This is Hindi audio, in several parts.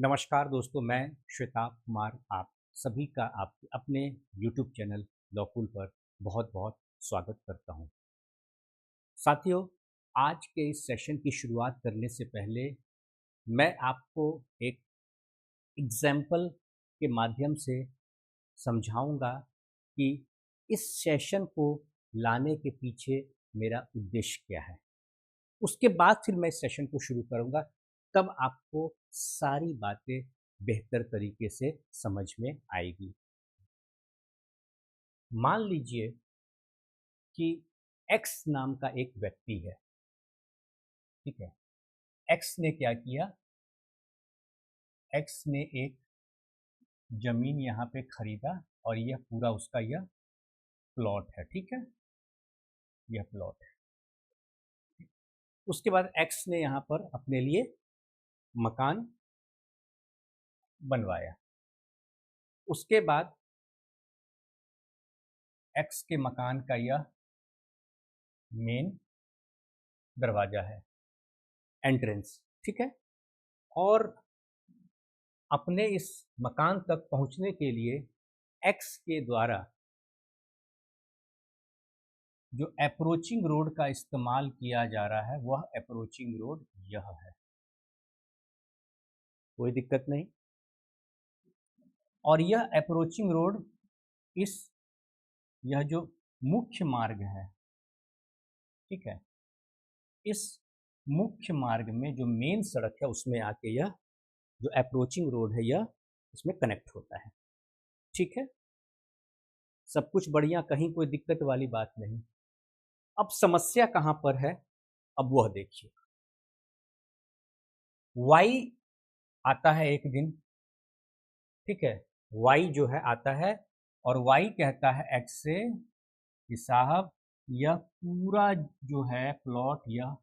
नमस्कार दोस्तों, मैं श्वेताब कुमार आप सभी का आपके अपने YouTube चैनल लॉकुल पर बहुत बहुत स्वागत करता हूं। साथियों, आज के इस सेशन की शुरुआत करने से पहले मैं आपको एक एग्जाम्पल के माध्यम से समझाऊंगा कि इस सेशन को लाने के पीछे मेरा उद्देश्य क्या है। उसके बाद फिर मैं इस सेशन को शुरू करूंगा, तब आपको सारी बातें बेहतर तरीके से समझ में आएगी। मान लीजिए कि एक्स नाम का एक व्यक्ति है, ठीक है। एक्स ने क्या किया? एक्स ने एक जमीन यहाँ पे खरीदा और यह पूरा उसका यह प्लॉट है, ठीक है। यह प्लॉट है। उसके बाद एक्स ने यहाँ पर अपने लिए मकान बनवाया। उसके बाद एक्स के मकान का यह मेन दरवाजा है, एंट्रेंस, ठीक है। और अपने इस मकान तक पहुंचने के लिए एक्स के द्वारा जो अप्रोचिंग रोड का इस्तेमाल किया जा रहा है वह अप्रोचिंग रोड यह है। कोई दिक्कत नहीं। और यह अप्रोचिंग रोड इस यह जो मुख्य मार्ग है, ठीक है, इस मुख्य मार्ग में जो मेन सड़क है उसमें आके यह जो अप्रोचिंग रोड है यह इसमें कनेक्ट होता है, ठीक है। सब कुछ बढ़िया, कहीं कोई दिक्कत वाली बात नहीं। अब समस्या कहां पर है, अब वह देखिए। वाई आता है एक दिन, ठीक है। वाई जो है आता है और वाई कहता है एक्स से कि साहब यह पूरा जो है प्लॉट यह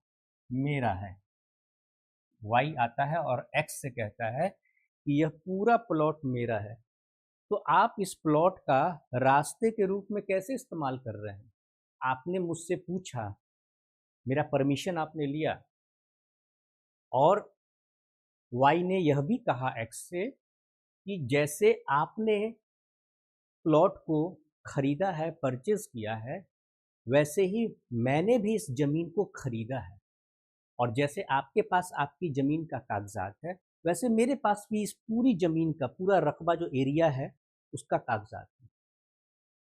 मेरा है। वाई आता है और एक्स से कहता है कि यह पूरा प्लॉट मेरा है। तो आप इस प्लॉट का रास्ते के रूप में कैसे इस्तेमाल कर रहे हैं? आपने मुझसे पूछा, मेरा परमिशन आपने लिया, और वाई ने यह भी कहा एक्स से कि जैसे आपने प्लॉट को खरीदा है, परचेज किया है, वैसे ही मैंने भी इस जमीन को खरीदा है। और जैसे आपके पास आपकी जमीन का कागजात है, वैसे मेरे पास भी इस पूरी जमीन का पूरा रकबा जो एरिया है उसका कागजात है।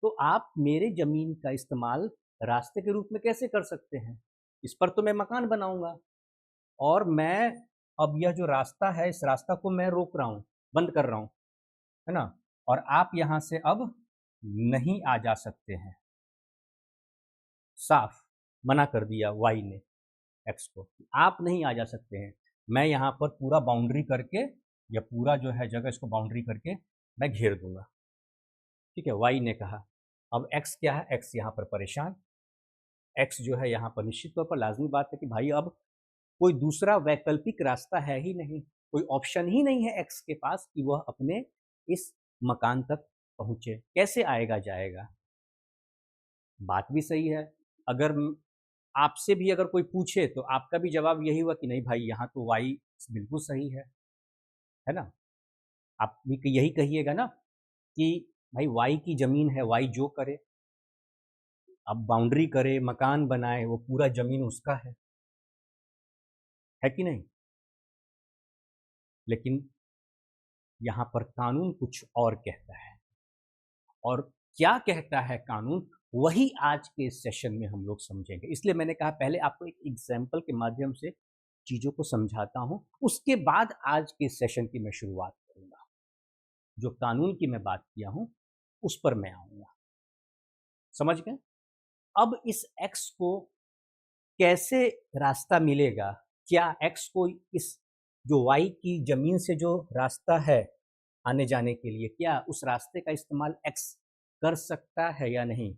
तो आप मेरे जमीन का इस्तेमाल रास्ते के रूप में कैसे कर सकते हैं? इस पर तो मैं मकान बनाऊंगा, और मैं अब यह जो रास्ता है इस रास्ता को मैं रोक रहा हूँ, बंद कर रहा हूँ, है ना। और आप यहाँ से अब नहीं आ जा सकते हैं। साफ मना कर दिया वाई ने एक्स को, आप नहीं आ जा सकते हैं। मैं यहाँ पर पूरा बाउंड्री करके, या पूरा जो है जगह इसको बाउंड्री करके मैं घेर दूंगा, ठीक है। वाई ने कहा। अब एक्स क्या है? एक्स यहाँ पर परेशान। एक्स जो है यहाँ पर निश्चित तौर पर लाजमी बात है कि भाई अब कोई दूसरा वैकल्पिक रास्ता है ही नहीं, कोई ऑप्शन ही नहीं है एक्स के पास कि वह अपने इस मकान तक पहुंचे। कैसे आएगा जाएगा? बात भी सही है। अगर आपसे भी अगर कोई पूछे तो आपका भी जवाब यही हुआ कि नहीं भाई, यहाँ तो वाई बिल्कुल सही है ना। आप भी यही कहिएगा ना कि भाई वाई की जमीन है, वाई जो करे, अब बाउंड्री करे, मकान बनाए, वो पूरा जमीन उसका है कि नहीं। लेकिन यहाँ पर कानून कुछ और कहता है, और क्या कहता है कानून, वही आज के सेशन में हम लोग समझेंगे। इसलिए मैंने कहा पहले आपको एक एग्जाम्पल के माध्यम से चीज़ों को समझाता हूँ, उसके बाद आज के सेशन की मैं शुरुआत करूँगा। जो कानून की मैं बात किया हूँ उस पर मैं आऊँगा। समझ गए? अब इस एक्स को कैसे रास्ता मिलेगा? क्या एक्स को इस जो वाई की ज़मीन से जो रास्ता है आने जाने के लिए, क्या उस रास्ते का इस्तेमाल एक्स कर सकता है या नहीं?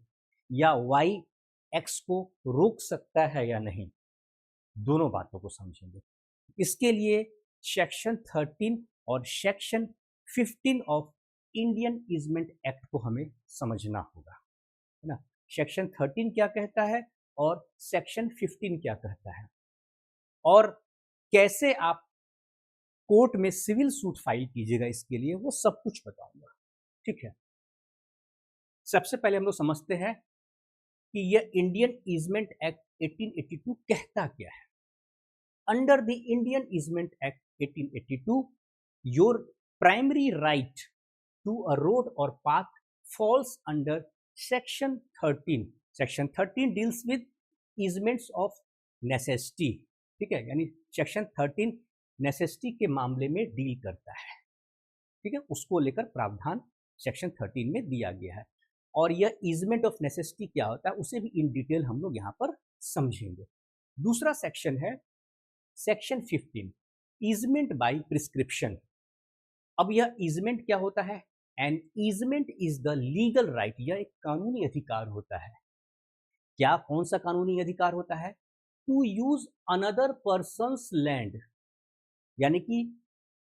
या वाई एक्स को रोक सकता है या नहीं? दोनों बातों को समझेंगे। इसके लिए सेक्शन 13 और section 15 of Indian easement act को हमें समझना होगा, है ना। सेक्शन 13 क्या कहता है और सेक्शन 15 क्या कहता है, और कैसे आप कोर्ट में सिविल सूट फाइल कीजिएगा इसके लिए, वो सब कुछ बताऊंगा। ठीक है, सबसे पहले हम लोग समझते हैं कि यह इंडियन ईजमेंट एक्ट 1882 कहता क्या है। Under the Indian easement act 1882, your primary right to a road or path falls under section 13। Section 13 deals with easements of necessity. ठीक है, यानी सेक्शन 13 नेसेसिटी के मामले में डील करता है। ठीक है, उसको लेकर प्रावधान सेक्शन 13 में दिया गया है। और यह ईजमेंट ऑफ नेसेसिटी क्या होता है उसे भी इन डिटेल हम लोग यहाँ पर समझेंगे। दूसरा सेक्शन है सेक्शन 15, ईजमेंट बाय प्रिस्क्रिप्शन। अब यह ईजमेंट क्या होता है? An easement is the legal right, यह एक कानूनी अधिकार होता है। क्या, कौन सा कानूनी अधिकार होता है? To use another person's land, यानी कि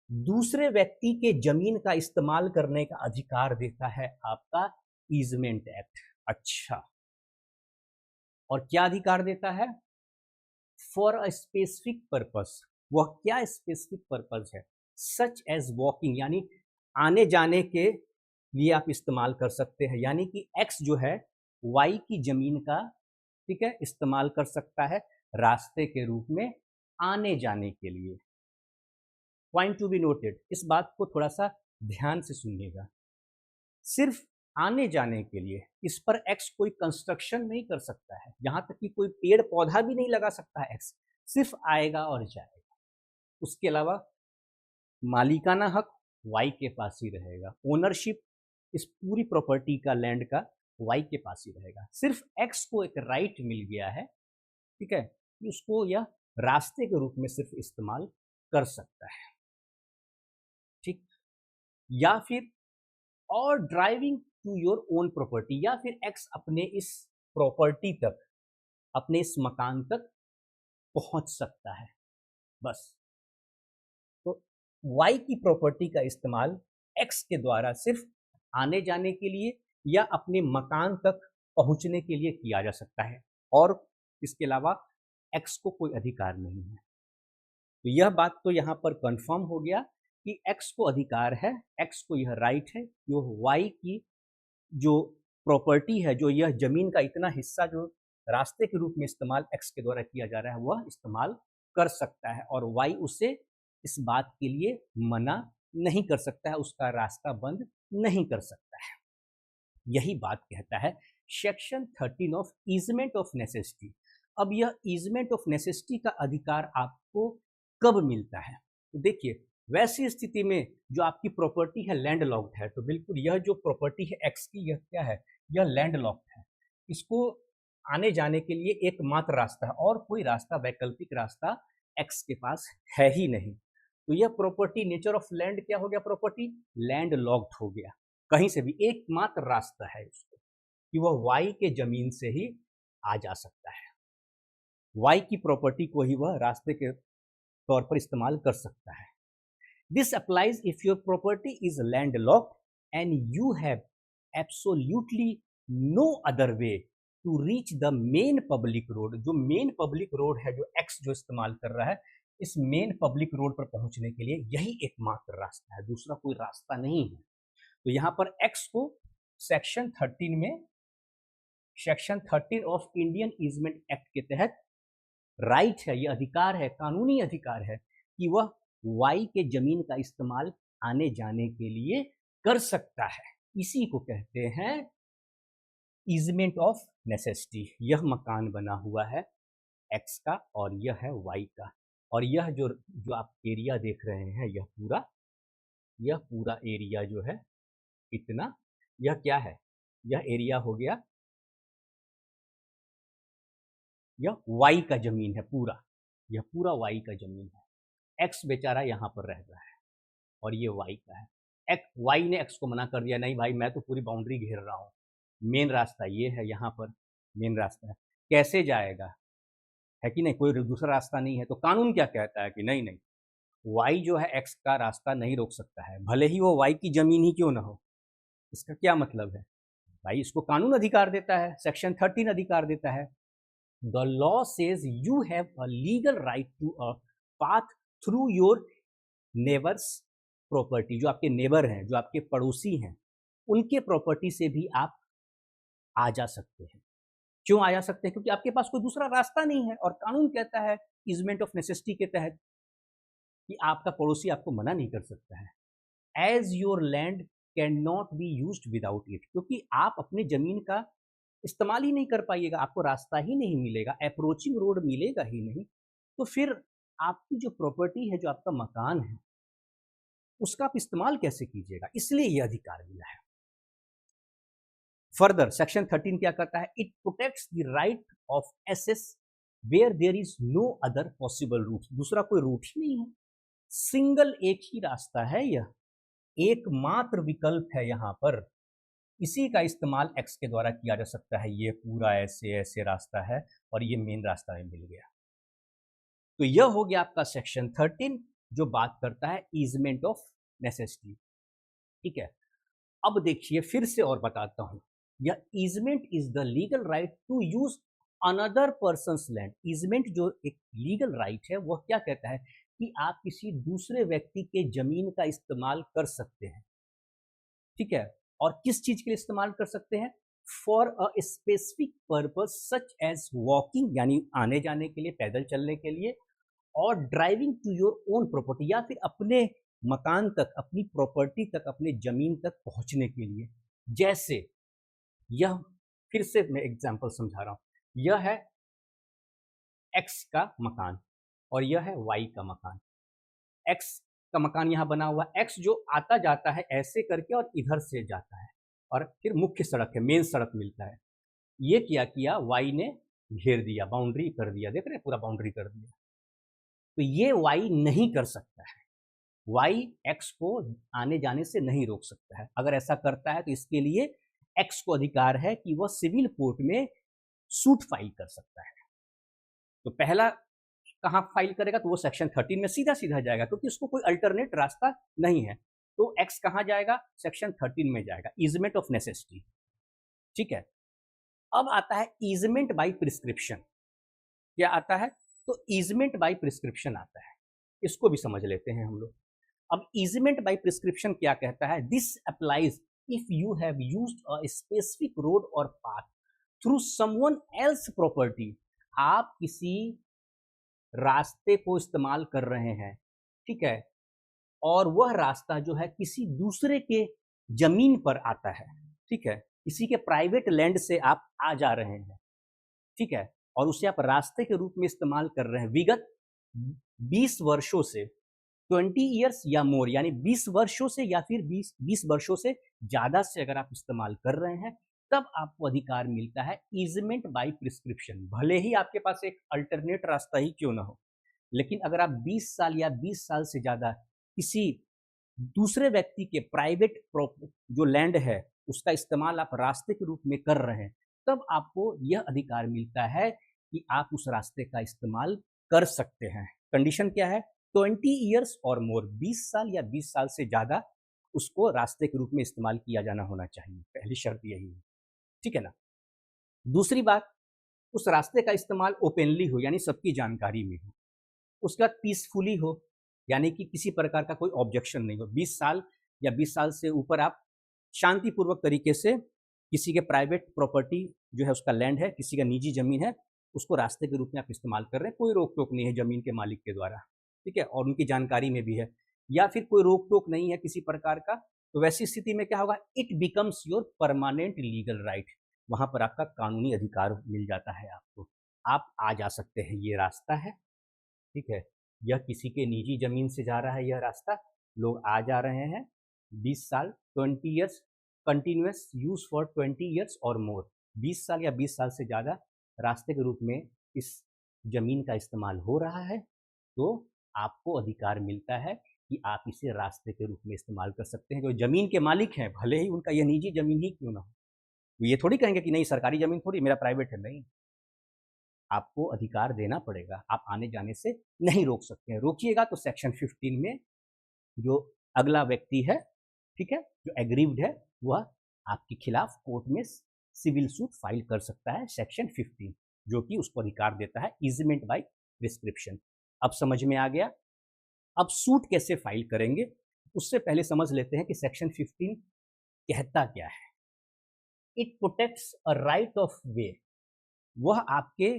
दूसरे व्यक्ति के जमीन का इस्तेमाल करने का अधिकार देता है आपका ईजमेंट एक्ट। अच्छा, और क्या अधिकार देता है? For a specific purpose. वह क्या स्पेसिफिक पर्पस है? सच एज वॉकिंग, यानी आने जाने के लिए आप इस्तेमाल कर सकते हैं। यानी कि एक्स जो है वाई की जमीन का, ठीक है, इस्तेमाल कर सकता है रास्ते के रूप में आने जाने के लिए। पॉइंट टू बी नोटेड, इस बात को थोड़ा सा ध्यान से सुनिएगा। सिर्फ आने जाने के लिए, इस पर एक्स कोई कंस्ट्रक्शन नहीं कर सकता है, यहां तक कि कोई पेड़ पौधा भी नहीं लगा सकता है एक्स, सिर्फ आएगा और जाएगा। उसके अलावा मालिकाना हक वाई के पास ही रहेगा, ओनरशिप इस पूरी प्रॉपर्टी का, लैंड का, वाई के पास ही रहेगा। सिर्फ एक्स को एक राइट मिल गया है, ठीक है, कि उसको यह रास्ते के रूप में सिर्फ इस्तेमाल कर सकता है। ठीक, या फिर और driving to your own property, या फिर एक्स अपने इस प्रॉपर्टी तक, अपने इस मकान तक पहुंच सकता है, बस। तो वाई की प्रॉपर्टी का इस्तेमाल एक्स के द्वारा सिर्फ आने जाने के लिए या अपने मकान तक पहुंचने के लिए किया जा सकता है, और इसके अलावा एक्स को कोई अधिकार नहीं है। तो यह बात तो यहाँ पर कंफर्म हो गया कि एक्स को अधिकार है, एक्स को यह राइट है, जो वाई की जो प्रॉपर्टी है, जो यह जमीन का इतना हिस्सा जो रास्ते के रूप में इस्तेमाल एक्स के द्वारा किया जा रहा है, वह इस्तेमाल कर सकता है, और वाई उसे इस बात के लिए मना नहीं कर सकता है, उसका रास्ता बंद नहीं कर सकता है। यही बात कहता है section 13 of easement of necessity. अब यह ईजमेंट ऑफ नेसेसिटी का अधिकार आपको कब मिलता है? तो देखिए, वैसी स्थिति में जो आपकी प्रॉपर्टी है लैंड लॉक्ड है, तो बिल्कुल यह जो प्रॉपर्टी है एक्स की, यह क्या है? यह लैंड लॉक्ड है। इसको आने जाने के लिए एकमात्र रास्ता है, और कोई रास्ता, वैकल्पिक रास्ता एक्स के पास है ही नहीं। तो यह प्रॉपर्टी, नेचर ऑफ लैंड क्या हो गया? प्रॉपर्टी लैंड लॉक्ड हो गया। कहीं से भी एकमात्र रास्ता है उसको कि वह वाई के जमीन से ही आ जा सकता है, वाई की प्रॉपर्टी को ही वह रास्ते के तौर पर इस्तेमाल कर सकता है। This applies if your property is land locked and you have absolutely no other way to reach the main public road. जो मेन पब्लिक रोड है, जो एक्स जो इस्तेमाल कर रहा है, इस मेन पब्लिक रोड पर पहुंचने के लिए यही एकमात्र रास्ता है, दूसरा कोई रास्ता नहीं है। तो यहां पर एक्स को सेक्शन 13 में, section 13 of Indian easement act के तहत राइट है, यह अधिकार है, कानूनी अधिकार है कि वह वाई के जमीन का इस्तेमाल आने जाने के लिए कर सकता है। इसी को कहते हैं ईजमेंट ऑफ नेसेसिटी। यह मकान बना हुआ है एक्स का और यह है वाई का, और यह जो आप एरिया देख रहे हैं, यह पूरा एरिया जो है इतना, यह क्या है? यह एरिया हो गया, यह वाई का जमीन है पूरा, यह पूरा वाई का जमीन है। एक्स बेचारा यहाँ पर रह रहा है और ये वाई का है। वाई ने एक्स को मना कर दिया, नहीं भाई मैं तो पूरी बाउंड्री घेर रहा हूँ, मेन रास्ता ये है, यहाँ पर मेन रास्ता है, कैसे जाएगा? है कि नहीं, कोई दूसरा रास्ता नहीं है। तो कानून क्या कहता है कि नहीं नहीं, वाई जो है एक्स का रास्ता नहीं रोक सकता है, भले ही वो वाई की जमीन ही क्यों ना हो। इसका क्या मतलब है भाई? इसको कानून अधिकार देता है, सेक्शन 13 अधिकार देता है। The law says you have a legal right to a path through your neighbour's property, जो आपके नेबर हैं, जो आपके पड़ोसी हैं, उनके प्रॉपर्टी से भी आप आ जा सकते हैं। क्यों आ जा सकते हैं? क्योंकि आपके पास कोई दूसरा रास्ता नहीं है और कानून कहता है ईजमेंट ऑफ नेसेसिटी के तहत कि आपका पड़ोसी आपको मना नहीं कर सकता है। As your land can not be used without it, क्योंकि आप अपनी जमीन का इस्तेमाल ही नहीं कर पाइएगा, आपको रास्ता ही नहीं मिलेगा, अप्रोचिंग रोड मिलेगा ही नहीं, तो फिर आपकी जो प्रॉपर्टी है, जो आपका मकान है, उसका आप इस्तेमाल कैसे कीजिएगा? इसलिए ये अधिकार मिला है। फर्दर सेक्शन 13 क्या करता है? It protects the right of access where there is no other possible route, दूसरा कोई रूट ही नहीं है, सिंगल एक ही रास्ता है, यह एकमात्र विकल्प है यहाँ पर, इसी का इस्तेमाल एक्स के द्वारा किया जा सकता है। ये पूरा ऐसे ऐसे रास्ता है और ये मेन रास्ता में मिल गया। तो यह हो गया आपका सेक्शन 13 जो बात करता है ईजमेंट ऑफ नेसेसिटी। ठीक है, अब देखिए फिर से और बताता हूं, यह easement is the legal right to use another person's land. Easement जो एक लीगल राइट है वह क्या कहता है कि आप किसी दूसरे व्यक्ति के जमीन का इस्तेमाल कर सकते हैं। ठीक है, और किस चीज के लिए इस्तेमाल कर सकते हैं? For a specific purpose such as walking, यानी आने जाने के लिए, पैदल चलने के लिए, और driving to your own property, या फिर अपने मकान तक, अपनी प्रॉपर्टी तक, अपने जमीन तक पहुंचने के लिए। जैसे यह, फिर से मैं एग्जांपल समझा रहा हूं, यह है एक्स का मकान और यह है वाई का मकान। एक्स का मकान यहाँ बना हुआ, एक्स जो आता जाता है ऐसे करके और इधर से जाता है, और फिर मुख्य सड़क है, मेन सड़क मिलता है। ये क्या किया, वाई ने घेर दिया, बाउंड्री कर दिया, देख रहे हैं, पूरा बाउंड्री कर दिया। तो ये वाई नहीं कर सकता है, वाई एक्स को आने जाने से नहीं रोक सकता है। अगर ऐसा करता है तो इसके लिए एक्स को अधिकार है कि वह सिविल कोर्ट में सूट फाइल कर सकता है। तो पहला कहाँ फाइल करेगा? तो वो सेक्शन 13 में सीधा सीधा जाएगा, क्योंकि उसको कोई अल्टरनेट रास्ता नहीं है। तो एक्स कहाँ जाएगा? सेक्शन 13 में जाएगा, ईजमेंट ऑफ नेसेसिटी। ठीक है, अब आता है ईजमेंट बाय प्रिस्क्रिप्शन। क्या आता है? तो ईजमेंट बाय प्रिस्क्रिप्शन आता है, इसको भी समझ लेते हैं हम लोग। अब ईजमेंट बाय प्रिस्क्रिप्शन क्या कहता है? This applies if you have used a specific road or path through someone else property. आप किसी रास्ते को इस्तेमाल कर रहे हैं, ठीक है, और वह रास्ता जो है किसी दूसरे के जमीन पर आता है, ठीक है, किसी के प्राइवेट लैंड से आप आ जा रहे हैं, ठीक है, और उसे आप रास्ते के रूप में इस्तेमाल कर रहे हैं विगत 20 वर्षों से, 20 ईयर्स या मोर, यानी 20 वर्षों से या फिर 20 वर्षों से ज़्यादा से अगर आप इस्तेमाल कर रहे हैं, तब आपको अधिकार मिलता है ईजमेंट बाय प्रिस्क्रिप्शन। भले ही आपके पास एक अल्टरनेट रास्ता ही क्यों ना हो, लेकिन अगर आप 20 साल या 20 साल से ज़्यादा किसी दूसरे व्यक्ति के प्राइवेट जो लैंड है उसका इस्तेमाल आप रास्ते के रूप में कर रहे हैं, तब आपको यह अधिकार मिलता है कि आप उस रास्ते का इस्तेमाल कर सकते हैं। कंडीशन क्या है? 20 ईयर्स और मोर, 20 साल या 20 साल से ज़्यादा उसको रास्ते के रूप में इस्तेमाल किया जाना होना चाहिए, पहली शर्त यही है। ठीक है ना? दूसरी बात, उस रास्ते का इस्तेमाल ओपनली हो, यानी सबकी जानकारी में हो। उसका पीसफुली हो, यानी कि किसी प्रकार का कोई ऑब्जेक्शन नहीं हो। 20 साल या 20 साल से ऊपर आप शांतिपूर्वक तरीके से किसी के प्राइवेट प्रॉपर्टी जो है, उसका लैंड है, किसी का निजी ज़मीन है, उसको रास्ते के रूप में आप इस्तेमाल कर रहे हैं, कोई रोक टोक नहीं है ज़मीन के मालिक के द्वारा, ठीक है, और उनकी जानकारी में भी है, या फिर कोई रोक टोक नहीं है किसी प्रकार का, तो वैसी स्थिति में क्या होगा? It becomes your permanent legal right. वहाँ पर आपका कानूनी अधिकार मिल जाता है आपको, आप आ जा सकते हैं। ये रास्ता है, ठीक है, यह किसी के निजी जमीन से जा रहा है, यह रास्ता लोग आ जा रहे हैं 20 साल, 20 years, continuous use for 20 years और मोर, 20 साल या 20 साल से ज़्यादा रास्ते के रूप में इस जमीन का इस्तेमाल हो रहा है, तो आपको अधिकार मिलता है कि आप इसे रास्ते के रूप में इस्तेमाल कर सकते हैं। जो ज़मीन के मालिक हैं, भले ही उनका यह निजी ज़मीन ही क्यों ना हो, ये थोड़ी कहेंगे कि नहीं सरकारी ज़मीन थोड़ी, मेरा प्राइवेट है, नहीं, आपको अधिकार देना पड़ेगा, आप आने जाने से नहीं रोक सकते हैं। रोकिएगा तो सेक्शन 15 में जो अगला व्यक्ति है, ठीक है, जो एग्रीव्ड है, वह आपके खिलाफ कोर्ट में सिविल सूट फाइल कर सकता है, सेक्शन 15, जो कि उसको अधिकार देता है ईजमेंट बाय प्रिस्क्रिप्शन। अब समझ में आ गया? अब सूट कैसे फाइल करेंगे उससे पहले समझ लेते हैं कि सेक्शन 15 कहता क्या है। It protects a right of वे, वह आपके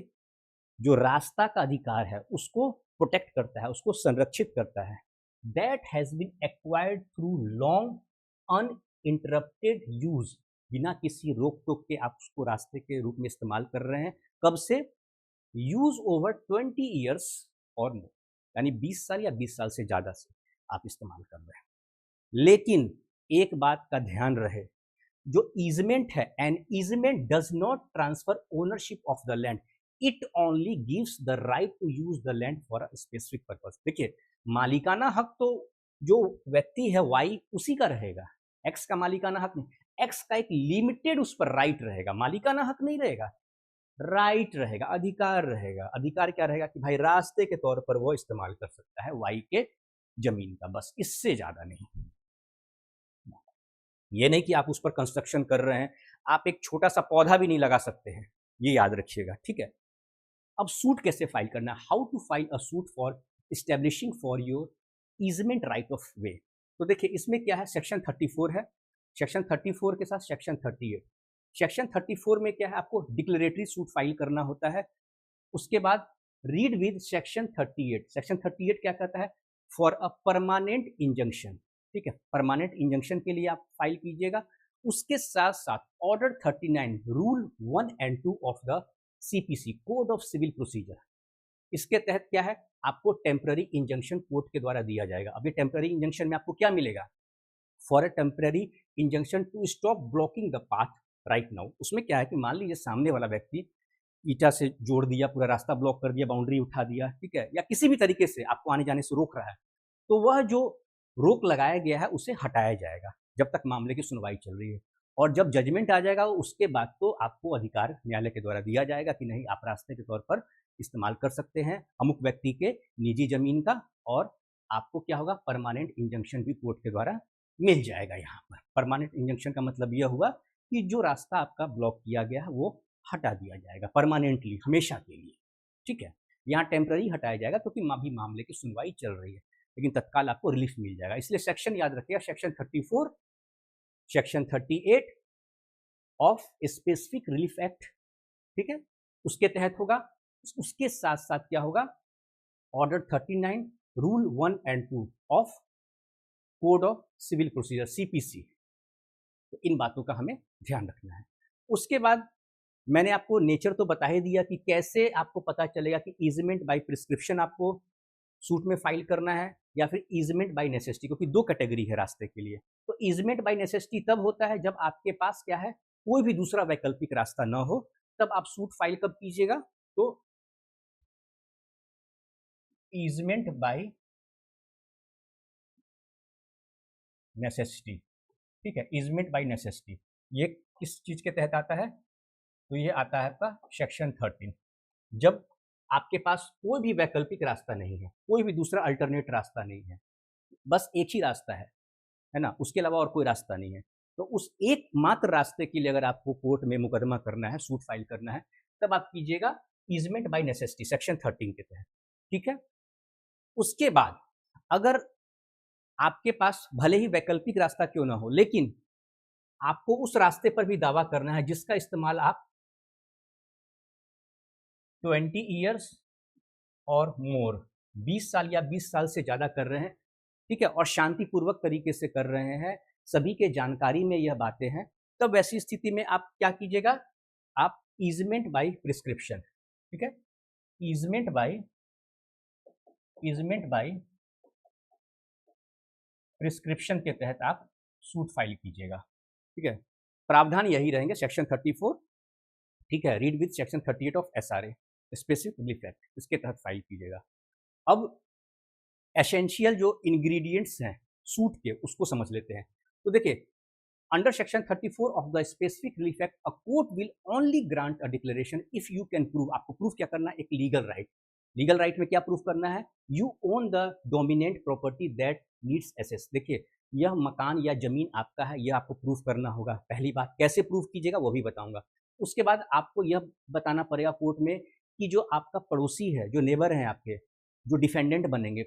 जो रास्ता का अधिकार है उसको प्रोटेक्ट करता है, उसको संरक्षित करता है। That has been acquired through long uninterrupted use, बिना किसी रोक टोक के आप उसको रास्ते के रूप में इस्तेमाल कर रहे हैं। कब से? यूज ओवर 20 ईयर्स और मोर, यानी 20 साल या 20 साल से ज़्यादा से आप इस्तेमाल कर रहे हैं। लेकिन एक बात का ध्यान रहे, जो ईजमेंट है, an easement does not transfer ownership of the land, it only gives the right to use the land for a specific purpose. देखिए, मालिकाना हक तो जो व्यक्ति है वाई उसी का रहेगा, एक्स का मालिकाना हक नहीं। एक्स का एक लिमिटेड उस पर राइट रहेगा, मालिकाना हक नहीं रहेगा, राइट रहेगा, अधिकार रहेगा। अधिकार क्या रहेगा कि भाई रास्ते के तौर पर वो इस्तेमाल कर सकता है वाई के जमीन का, बस इससे ज्यादा नहीं। ये नहीं कि आप उस पर कंस्ट्रक्शन कर रहे हैं, आप एक छोटा सा पौधा भी नहीं लगा सकते हैं, ये याद रखिएगा, ठीक है। अब सूट कैसे फाइल करना, how to file a suit for establishing for your easement right of way. तो देखिए इसमें क्या है, सेक्शन 34 है, सेक्शन 34 के साथ सेक्शन 38। सेक्शन 34 में क्या है, आपको डिक्लेरेटरी सूट फाइल करना होता है। उसके बाद रीड विद सेक्शन 38। सेक्शन 38 क्या कहता है, फॉर अ परमानेंट इंजंक्शन, ठीक है, परमानेंट इंजंक्शन के लिए आप फाइल कीजिएगा। उसके साथ साथ order 39 rule 1 and 2 of the CPC, code of civil procedure, इसके तहत क्या है, आपको टेम्पररी इंजंक्शन कोर्ट के द्वारा दिया जाएगा। अब ये टेम्पररी इंजंक्शन में आपको क्या मिलेगा, for a temporary injunction to stop blocking the path right now. उसमें क्या है कि मान लीजिए सामने वाला व्यक्ति ईटा से जोड़ दिया, पूरा रास्ता ब्लॉक कर दिया, बाउंड्री उठा दिया, ठीक है, या किसी भी तरीके से आपको आने जाने से रोक रहा है, तो वह जो रोक लगाया गया है उसे हटाया जाएगा जब तक मामले की सुनवाई चल रही है। और जब जजमेंट आ जाएगा उसके बाद तो आपको अधिकार न्यायालय के द्वारा दिया जाएगा कि नहीं, आप रास्ते के तौर पर इस्तेमाल कर सकते हैं अमुक व्यक्ति के निजी जमीन का, और आपको क्या होगा, परमानेंट इंजंक्शन भी कोर्ट के द्वारा मिल जाएगा। यहाँ पर परमानेंट इंजंक्शन का मतलब यह हुआ कि जो रास्ता आपका ब्लॉक किया गया है वो हटा दिया जाएगा परमानेंटली, हमेशा के लिए, ठीक है। यहाँ टेम्पररी हटाया जाएगा क्योंकि अभी मामले की सुनवाई चल रही है, लेकिन तत्काल आपको रिलीफ मिल जाएगा। इसलिए सेक्शन याद रखिएगा, section 34, section 38 of specific relief act, ठीक है, उसके तहत होगा। उसके साथ साथ क्या होगा, order 39 rule 1 and 2 of code of civil procedure CPC. तो इन बातों का हमें ध्यान रखना है। उसके बाद मैंने आपको नेचर तो बता ही दिया कि कैसे आपको पता चलेगा कि ईजमेंट बाय प्रिस्क्रिप्शन आपको सूट में फाइल करना है या फिर ईजमेंट बाय नेसेसिटी, क्योंकि दो कैटेगरी है रास्ते के लिए। तो ईजमेंट बाय नेसेसिटी तब होता है जब आपके पास क्या है, कोई भी दूसरा वैकल्पिक रास्ता ना हो, तब आप सूट फाइल कब कीजिएगा, तो ईजमेंट बाय नेसेसिटी, ठीक है, ईजमेंट बाय नेसेसिटी। ये किस चीज के तहत आता है, तो ये आता है आपका सेक्शन 13। जब आपके पास कोई भी वैकल्पिक रास्ता नहीं है, कोई भी दूसरा अल्टरनेट रास्ता नहीं है, बस एक ही रास्ता है ना, उसके अलावा और कोई रास्ता नहीं है, तो उस एकमात्र रास्ते के लिए अगर आपको कोर्ट में मुकदमा करना है, सूट फाइल करना है, तब आप कीजिएगा ईजमेंट बाय नेसेसिटी सेक्शन 13 के तहत, ठीक है। उसके बाद अगर आपके पास भले ही वैकल्पिक रास्ता क्यों ना हो, लेकिन आपको उस रास्ते पर भी दावा करना है जिसका इस्तेमाल आप 20 ईयर्स और मोर, 20 साल या 20 साल से ज़्यादा कर रहे हैं, ठीक है, और शांतिपूर्वक तरीके से कर रहे हैं, सभी के जानकारी में यह बातें हैं, तब वैसी स्थिति में आप क्या कीजिएगा, आप ईजमेंट बाय प्रिस्क्रिप्शन, ठीक है, ईजमेंट बाय प्रिस्क्रिप्शन के तहत आप सूट फाइल कीजिएगा, ठीक है। प्रावधान यही रहेंगे सेक्शन 34, ठीक है, read with section 38 of SRA specific relief act, इसके तहत फाइल कीजिएगा। अब एसेंशियल जो इंग्रेडिएंट्स हैं सूट के उसको समझ लेते हैं। तो देखिए, under section 34 of the specific relief act a court will only grant a declaration if you can prove, आपको प्रूफ क्या करना है, एक लीगल राइट। लीगल राइट में क्या प्रूफ करना है, you own the dominant property that needs access. देखिए, यह मकान या जमीन आपका है, यह आपको प्रूफ करना होगा। पहली बात, कैसे प्रूफ कीजिएगा वो भी बताऊंगा। उसके बाद आपको यह बताना पड़ेगा कोर्ट में कि जो आपका पड़ोसी है, जो नेबर हैं आपके, जो डिफेंडेंट बनेंगे,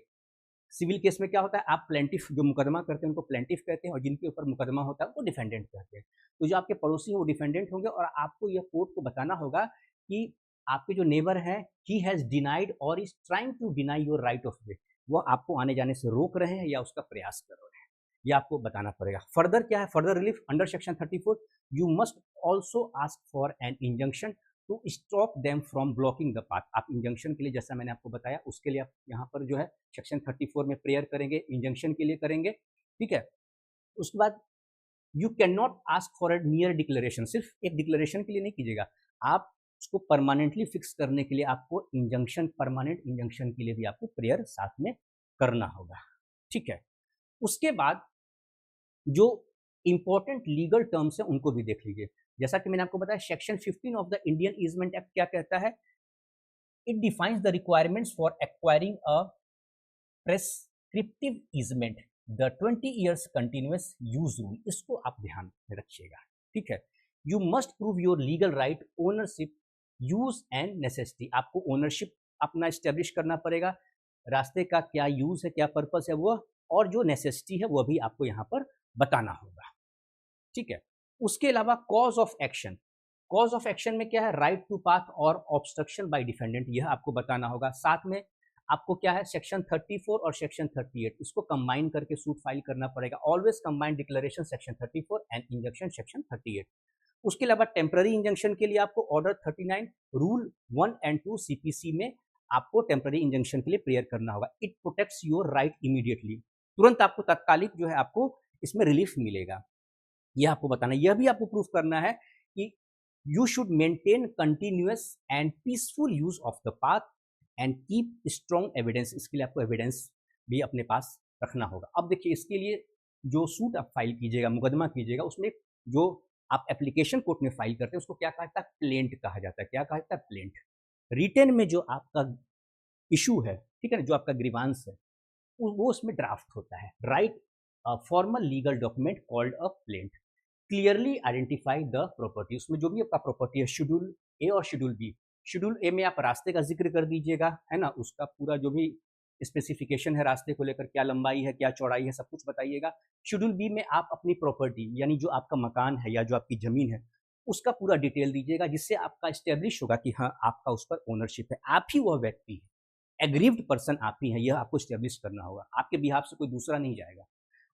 सिविल केस में क्या होता है, आप प्लेंटिफ जो मुकदमा करते हैं उनको प्लेंटिफ कहते हैं और जिनके ऊपर मुकदमा होता है उनको डिफेंडेंट कहते हैं। तो जो आपके पड़ोसी हैं वो डिफेंडेंट होंगे और आपको यह कोर्ट को बताना होगा कि आपके जो नेबर हैं ही हैज़ डिनाइड और is trying to deny your right of way, वो आपको आने जाने से रोक रहे हैं या उसका प्रयास कर रहे हैं, ये आपको बताना पड़ेगा। फर्दर क्या है, further relief under section 34 you must also ask for an injunction to stop them from blocking the path. आप इंजंक्शन के लिए, जैसा मैंने आपको बताया, उसके लिए आप यहाँ पर जो है सेक्शन 34 में प्रेयर करेंगे, इंजंक्शन के लिए करेंगे, ठीक है। उसके बाद you can not ask for a near declaration, सिर्फ एक डिक्लेरेशन के लिए नहीं कीजिएगा, आप उसको परमानेंटली फिक्स करने के लिए आपको इंजंक्शन, परमानेंट इंजंक्शन के लिए भी आपको प्रेयर साथ में करना होगा, ठीक है। उसके बाद जो इंपॉर्टेंट लीगल टर्म्स हैं उनको भी देख लीजिए। जैसा कि मैंने आपको बताया section 15 of the Indian easement act क्या कहता है, it defines the requirements for acquiring a prescriptive easement the 20 years continuous use rule, इसको आप ध्यान में रखिएगा, ठीक है। You must prove your legal right, ownership, use and necessity, आपको ओनरशिप अपना स्टेब्लिश करना पड़ेगा, रास्ते का क्या यूज है, क्या पर्पस है वो, और जो नेसेसिटी है वो भी आपको यहाँ पर बताना होगा, ठीक है। उसके अलावा cause of action, cause of action में क्या है, राइट टू पाथ और ऑब्स्ट्रक्शन बाय डिफेंडेंट, यह आपको बताना होगा। साथ में आपको क्या है, सेक्शन 34 और सेक्शन 38 इसको कंबाइन करके सूट फाइल करना पड़ेगा। Always combine declaration section 34 and injunction section 38। उसके अलावा टेम्पररी इंजंक्शन के लिए आपको ऑर्डर 39, रूल 1 एंड 2 सीपीसी में आपको टेम्पररी इंजंक्शन के लिए प्रेयर करना होगा। It protects your right immediately, तुरंत आपको तत्कालिक जो है आपको इसमें रिलीफ मिलेगा, यह आपको बताना। यह भी आपको प्रूफ करना है कि you should maintain continuous and peaceful use of the path and keep strong evidence, इसके लिए आपको एविडेंस भी अपने पास रखना होगा। अब देखिए, इसके लिए जो सूट आप फाइल कीजिएगा, मुकदमा कीजिएगा, उसमें जो आप एप्लीकेशन कोर्ट में फाइल करते हैं उसको क्या कहा जाता है, प्लेंट कहा जाता है। क्या कहा जाता है, प्लेंट। रिटेन में जो आपका इशू है, ठीक है ना, जो आपका ग्रीवांस है, वो उसमें ड्राफ्ट होता है। Right a formal legal document called a plaint, clearly identify the property, उसमें जो भी आपका प्रॉपर्टी है, शेड्यूल ए और शेड्यूल बी। शेड्यूल ए में आप रास्ते का जिक्र कर दीजिएगा, है ना, उसका पूरा जो भी स्पेसिफिकेशन है रास्ते को लेकर, क्या लंबाई है, क्या चौड़ाई है, सब कुछ बताइएगा। शेड्यूल बी में आप अपनी प्रॉपर्टी, यानी जो आपका मकान है या जो आपकी ज़मीन है, उसका पूरा डिटेल दीजिएगा, जिससे आपका स्टैब्लिश होगा कि हाँ, आपका उस पर ओनरशिप है, आप ही वह व्यक्ति है, एग्रीव्ड पर्सन आप ही हैं, यह आपको स्टैब्लिश करना होगा, आपके बिहाफ से कोई दूसरा नहीं जाएगा।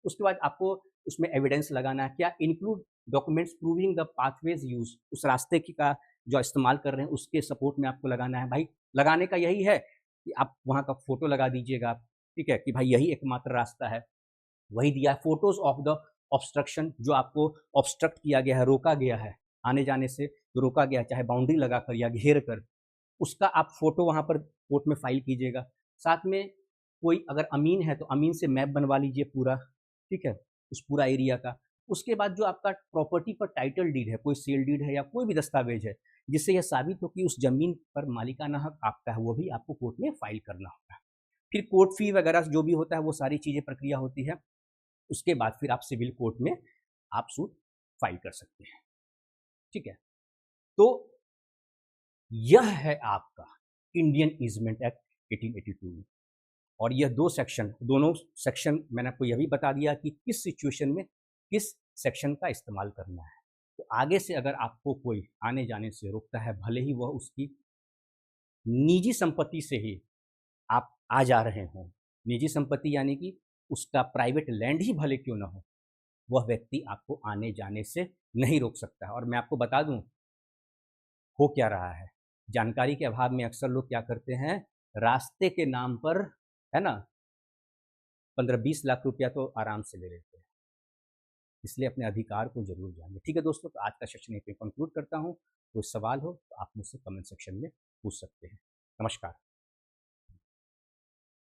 उसके बाद आपको उसमें एविडेंस लगाना है, क्या, include documents proving the pathways use, उस रास्ते की का जो इस्तेमाल कर रहे हैं उसके सपोर्ट में आपको लगाना है। भाई, लगाने का यही है कि आप वहाँ का फोटो लगा दीजिएगा आप, ठीक है, कि भाई यही एकमात्र रास्ता है, वही दिया है। फोटोज ऑफ द ऑब्स्ट्रक्शन, जो आपको ऑब्स्ट्रक्ट किया गया है, रोका गया है, आने जाने से रोका गया है, चाहे बाउंड्री लगाकर या घेर कर, उसका आप फोटो वहाँ पर कोर्ट में फाइल कीजिएगा। साथ में कोई अगर अमीन है तो अमीन से मैप बनवा लीजिए पूरा, ठीक है, उस पूरा एरिया का। उसके बाद जो आपका प्रॉपर्टी पर टाइटल डीड है, कोई सेल डीड है या कोई भी दस्तावेज है जिससे यह साबित हो कि उस जमीन पर मालिकाना हक आपका है, वो भी आपको कोर्ट में फाइल करना होगा। फिर कोर्ट फी वगैरह जो भी होता है वो सारी चीज़ें प्रक्रिया होती है। उसके बाद फिर आप सिविल कोर्ट में आप सूट फाइल कर सकते हैं, ठीक है। तो यह है आपका इंडियन ईजमेंट एक्ट 1882 और यह दोनों सेक्शन मैंने आपको यह भी बता दिया कि किस सिचुएशन में किस सेक्शन का इस्तेमाल करना है। तो आगे से अगर आपको कोई आने जाने से रोकता है, भले ही वह उसकी निजी संपत्ति से ही आप आ जा रहे हों, निजी संपत्ति यानी कि उसका प्राइवेट लैंड ही भले क्यों ना हो, वह व्यक्ति आपको आने जाने से नहीं रोक सकता है। और मैं आपको बता दूं, हो क्या रहा है, जानकारी के अभाव में अक्सर लोग क्या करते हैं, रास्ते के नाम पर, है ना, 15-20 लाख रुपया तो आराम से ले लेते हैं। इसलिए अपने अधिकार को जरूर जानिए। ठीक है दोस्तों, तो आज का सेशन यहीं पे कंक्लूड करता हूँ। कोई सवाल हो तो आप मुझसे कमेंट सेक्शन में पूछ सकते हैं। नमस्कार।